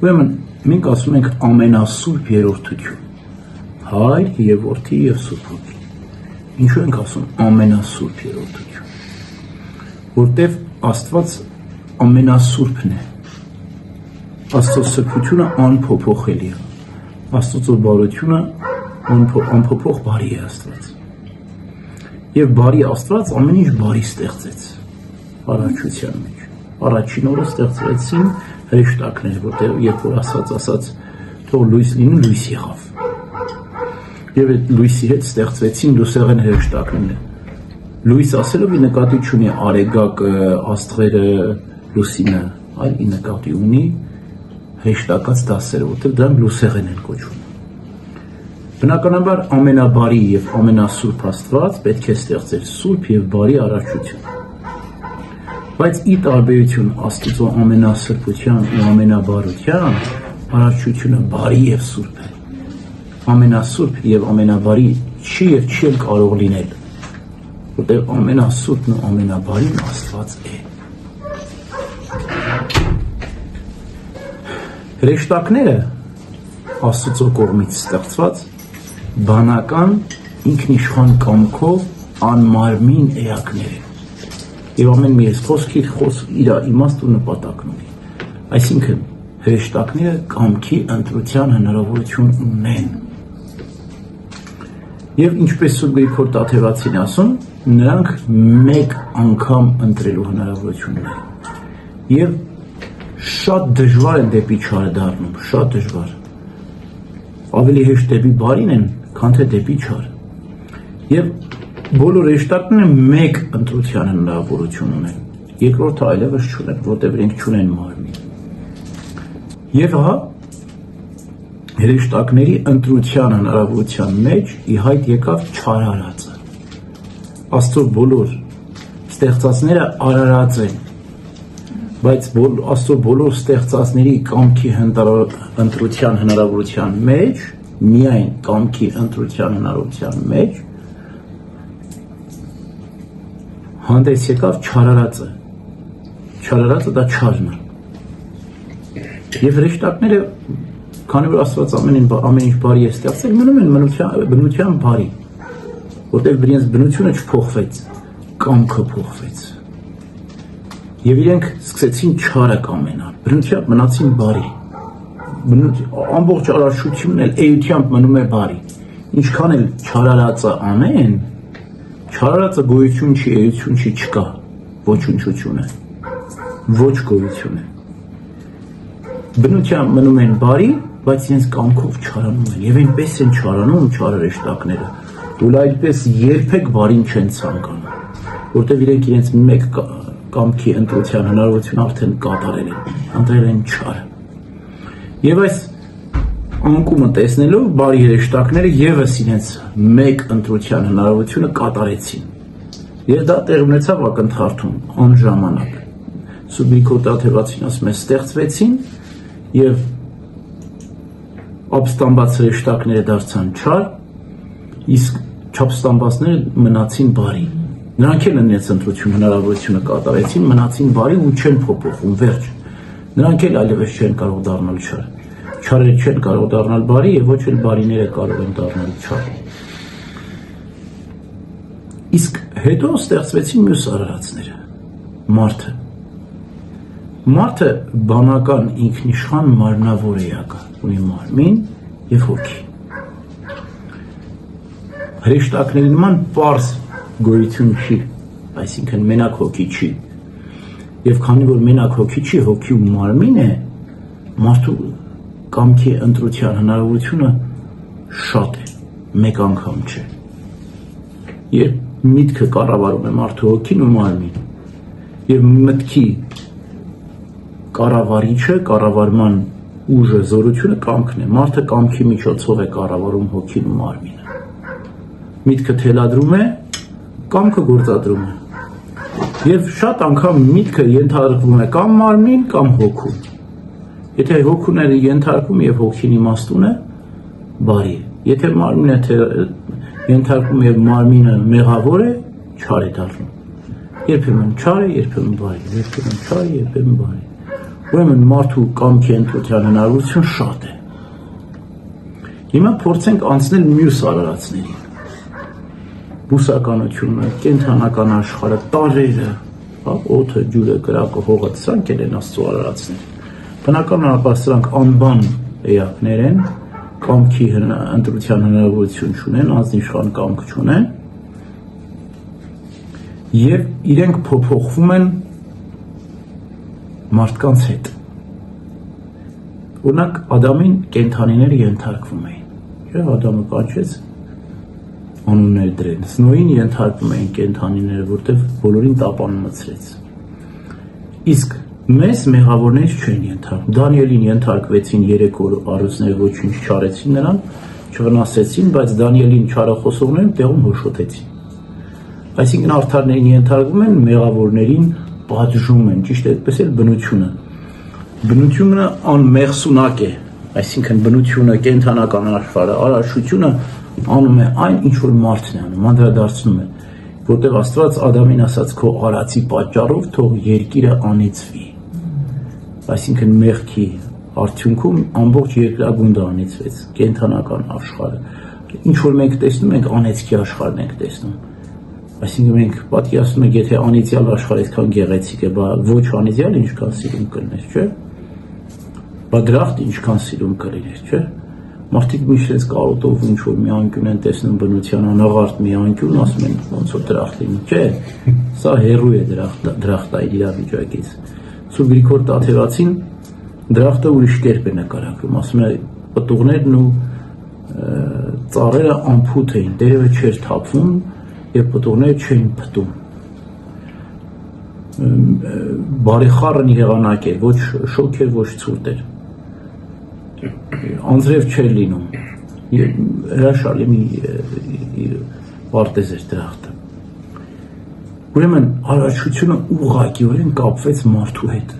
Ուրեմն մենք ասում ենք ամենասուրբ երրորդություն, Հայր եւ Որդի եւ Սուրբ Հոգի։ Ինչու ենք ասում ամենասուրբ երրորդություն, որտեվ Աստված ամենասուրբն է, Աստծո սրբությունը անփոփոխելի է, Աստծո բարությունը անփոփոխ բարի է Աստված։ Եվ բարի Աստված ամեն ինչ բարի ստեղծեց առաքյության մեջ։ Առաջին օրը ստեղծվեցին հրեշտակներ, որտեղ երբ որ ասաց թող լույս լինի, լույս եղավ։ Եվ այդ լույսի հետ ստեղծվեցին լուսեղեն հրեշտակները։ Լույս ասելով ի նկատի չունի արեգակը, աստղերը, լուսինը, այլ ի նկատի ունի հրեշտակած դասերը, որտեղ դրանք լուսեղեն են կոչվում։ Բնականաբար ամենաբարի եւ ամենասուրբ Աստված պետք է ստեղծեր սուրբ եւ բարի առաքյություն։ Բայց ի տարբերություն Աստծո ամենասրբության ու ամենաբարության, առաքյությունը բարի եւ սուրբ է։ Ամենասուրբ եւ ամենաբարի չի եւ չի կարող լինել, որտեղ ամենասուրբն ու ամենաբարին Աստված է։ Հրեշտակները Աստծո կողմից ստեղծված բանական ինքնիշխան կամքով անմարմին էակներ են։ Եվ ամեն մի խոսքի իր իմաստ ու նպատակն ունի։ Այսինքն հրեշտակները կամքի ընտրության հնարավորություն ունեն։ Եվ ինչպես Սուրբ Գրիգոր Տաթևացին ասում, նրանք մեկ անգամ ընտրելու հնարավորություն ունեն։ Եվ շատ դժվար են դեպի չարը դառնում, շատ դժվար։ Ավելի հեշտ դեպի բարին են, քան թե դեպի չար։ Եվ բոլոր հրեշտակները մեկ ընտրության հնարավորություն ունեն։ Երկրորդը այլևս չունեն, որտեղ իրենք չունեն մարմին։ Եվ հա հրեշտակների ընտրության հնարավորության մեջ ի հայտ եկավ չարարածը։ Աստծո բոլոր ստեղծածները արարած են, բայց Աստծո բոլոր ստեղծածների կամքի ընտրության հնարավորության մեջ, միայն կամքի ընտրության հնարավորության մեջ հանդես եկավ չարարածը։ Չարարածը դա չարն է։ Եվ հրեշտակները, քանի որ Աստված ամեն ինչ բարի է ստեղծել, մնում են բնության բարի, որտեղ իրենց բնությունը չփոխվեց, կամքը փոխվեց։ Եվ իրենք սկսեցին չարը կամենալ, բնությամբ մնացին բարի։ Ամբողջ արարչությունն էլ էությամբ մնում է բարի։ Ինչքան էլ չարարածը անեն, չարարածը գոյություն չի, էություն չի, չկա, ոչնչություն է, ոչ գոյություն է։ Բնությամբ մնում են բարի, բայց իրենց կամքով չարանում են, եւ այնպես են չարանում չարարեշտակները, որ այդպես երբեք բարին չեն ցանկանում, որտեղ իրենք իրենց մեկ կամքի ընտրության հնարավորություն արդեն կատարել են, ընտրել են չարը։ Եվ այս անկումը տեսնելով բարի հրեշտակները եւս իրենց մեկ ընտրության հնարավորությունը կատարեցին։ Եվ դա տեղ ունեցավ ակնթարթում անժամանակ։ Սուրբ Գրիգոր Տաթևացին ասում է ստեղծվեցին եւ ապստամբած հրեշտակները դարձան չար, իսկ չապստամբածները մնացին բարի։ Նրանք էլ իրենց ընտրություն հնարավորությունը կատարեցին, մնացին բարի ու չեն փոփոխում, վերջ։ Նրանք էլ այլևս չեն կարող դառնալ չար։ Չարերը չեն կարող դառնալ բարի եւ ոչ էլ բարիները կարող են դառնալ չար։ Իսկ հետո ստեղծվեցին մյուս արարածները, մարդը։ Մարդը բանական ինքնիշխան մարմնավոր էակ է, ունի մարմին եւ հոգի։ Հրեշտակների նման պարզ գոյություն չի, այսինքն մենակ հոգի չի։ Եվ քանի որ մենակ հոգի չի, հոգի ու մարմին է, մարդու կամքի ընտրության հնարավորությունը շատ է, մեկ անգամ չէ։ Երբ միտքը կառավարում է մարդու հոգին ու մարմին, եւ մտքի կառավարիչը, կառավարման ուժը, զորությունը կամքն է։ Մարդը կամքի միջոցով է կառավարում հոգին ու մարմինը։ Միտքը թելադրում է, կամքը գործադրում է։ Եվ շատ անգամ միտքը ենթարկվում է կամ մարմին, կամ հոգու։ Եթե հոգուն է ենթարկվում եւ հոգին իմաստուն է, բարի է։ Եթե մարմինը ենթարկվում եւ մարմինը մեղավոր է, չար է դառնում։ Երբեմն չար է, երբեմն բարի, երբեմն չար է, երբեմն բարի։ Ուրեմն մարդու կամքի ընտրության հնարավորություն շատ է։ Հիմա փորձենք անցնել մյուս արարածներին։ Բուսականությունը, կենդանական աշխարհը, տարրերը, օդը, ջուրը, կրակը, հողը, սրանք են Աստծո արարածներ։ Բնականաբար սրանք անբան էակներ են, կամքի ընտրության հնարավորություն չունեն, անձնիշխան կամք չունեն, եւ իրենք փոփոխվում են մարդկանց հետ։ Օրինակ Ադամին կենդանիները ենթարկվում էին, չէ՞, Ադամը կանչեց անուններ դրեն, Նոյին ենթարկվում էին կենդանիները, որտեղ բոլորին տապան մցրեց։ Իսկ մեզ մեղավորներից չեն ենթարկվում։ Դանիելին ենթարկվեցին 3 օր առյուծները ոչինչ չարեցին նրան, չվնասեցին, բայց Դանիելին չարախոսողներին տեղում հոշոտեցին։ Այսինքն արդարներին ենթարկվում են, մեղավորներին պատժում են, ճիշտ է, այդպես էլ բնությունը։ Բնությունը անմեղսունակ է, այսինքն բնությունը, կենդանական աշխարհը, արարչությունը անում է այն, ինչ որ մարդն է անում, անդրադարձնում է, որտեղ Աստված Ադամին ասաց, քո արածի պատճառով թող երկիրը անիծվի։ Այսինքն մեղքի արդյունքում ամբողջ երկրագունդը անիծվեց, կենդանական աշխարհը։ Ինչ որ մենք տեսնում ենք, անեծքի աշխարհն ենք տեսնում։ Այսինքն մենք պատկերացնում ենք, եթե անիծյալ աշխարհը այդքան գեղեցիկ է, ոչ անիծյալ ինչքան սիրուն կլներ, չէ՞։ Բա դրախտ ինչքան սիրուն կլներ, չէ՞։ Մարդիկ միշտ կարոտով ինչ որ մի անկյուն են տեսնում բնության անաղարտ մի անկյուն, ասում են ոնց որ դրախտ լինի, չէ՞։ Սա հերույ է դրախտային իրավիճակից։ Սուրբ Գրիգոր Տաթևացին դրախտը ուրիշ կերպ է նկարագրում, ասում է պտուղներն ու ծառերը անփութ էին, տերևը չէր թափվում եւ պտուղները չէին փտում։ Բարեխառն եղանակ էր, ոչ շոգ էր, ոչ ցուրտ էր։ Անձրև չէր լինում։ Հրաշալի մի պարտեզ էր դրախտը։ Ուրեմն արարչությունը ուղղակիորեն կապվեց մարդու հետ։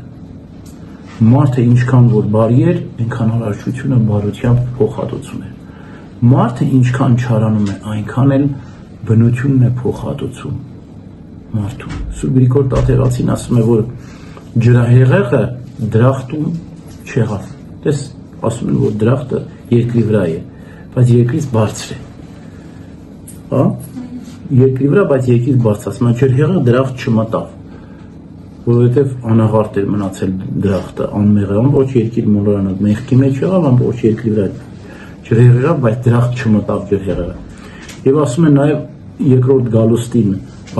Մարդը ինչքան որ բարի էր, այնքան արարչությունը բարությամբ փոխհատուցում էր։ Մարդը ինչքան չարանում է, այնքան էլ բնությունն է փոխհատուցում մարդուն։ Սուրբ Գրիգոր Տաթևացին ասում է, որ ջրահեղեղը դրախտում չեղավ։ Տես, ասում են, որ դրախտը երկրի վրա է, բայց երկրից բարձր է։ Հա? Երկրի վրա, բայց երկրից բարձր, ասում են, ջրահեղեղը դրախտ չմտավ, որովհետև անաղարտ էր մնացել դրախտը, անմեղ է, ամբողջ երկիր մոլորանալ, մեղքի մեջ եղավ, ամբողջ երկրի վրա ջրահեղեղը, բայց դրախտ չմտավ ջրահեղեղը։ Եվ ասում են նաև երկրորդ Գալուստին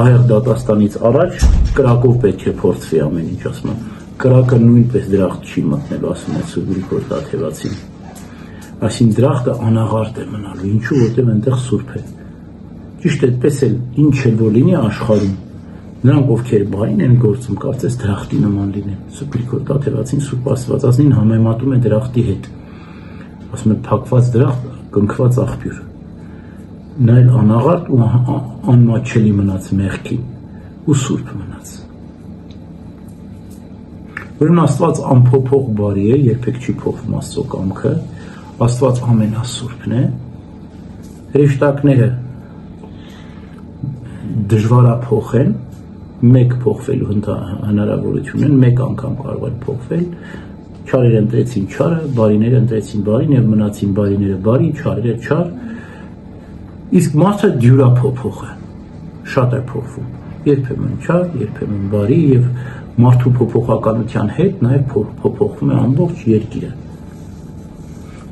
ահեղ դատաստանից առաջ կրակով պետք է փորձվի ամեն ինչ, ասում են, կրակը նույնպես դրախտ չի մտնելու, ասում են Սուրբ Գրիգոր Տաթևացին։ Այսինքն դրախտը անաղարտ է մնալու, ինչու, որտեղ այնտեղ սուրբ է։ Ճիշտ այդպես էլ ինչ էլ որ լինի աշխարհում, նրանք ովքեր բարին են գործում, կարծես դրախտի նման լինեն։ Սուրբ Գրիգոր Տաթևացին Սուրբ Աստվածածնին համեմատում է դրախտի հետ։ Ասում է փակված դրախտ, կնքված աղբյուր։ Նա էլ անաղարտ ու անմատչելի մնաց մեղքին ու սուրբ մնաց։ Ուրեմն Աստված անփոփոխ բարի է, երբեք չի փոխվում Աստծո կամքը, Աստված ամենասուրբն է, հրեշտակները դժվարափոխ են, մեկ փոխվելու հնարավորություն են, մեկ անգամ կարող են փոխվել, չարերը ընտրեցին չարը, բարիները ընտրեցին բարին եւ մնացին բարիները բարի, չարերը չար, իսկ մարդը դյուրափոփոխ է, շատ է փոխվում, երբեմն չար, երբեմն բարի եւ մարդու փոփոխականության հետ նաեւ փոփոխվում է ամբողջ երկիրը։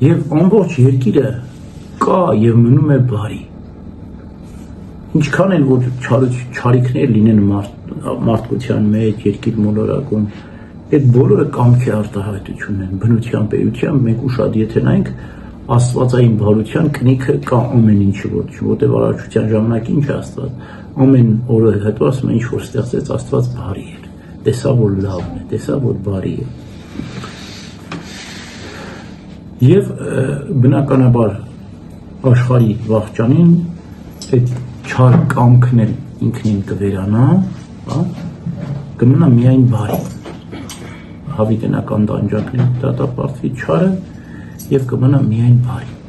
Եվ ամբողջ երկիրը կա եւ մնում է բարի։ Ինչքան էլ որ չարիքներ լինեն մարդկության մեջ, երկիր մոլորակում, այդ բոլորը կամքի արտահայտությունն են, բնության պետության, մենք ուշադիր եթե նայենք աստվածային բարության կնիքը կա ամեն ինչի որտեղ արարչության ժամանակ ինչ է Աստված, ամեն օրը հետո ասում է ինչ որ ստեղծեց Աստված բարի էր, տեսա որ լավն է, տեսա որ բարի է։ Եվ բնականաբար աշխարհի վաղճանին այդ չար կամքն էլ ինքնին կվերանա, հա, կմնա միայն բարի։ Հավիտենական տանջանքների դատապարտվի չարը եւ կմնա միայն բարի։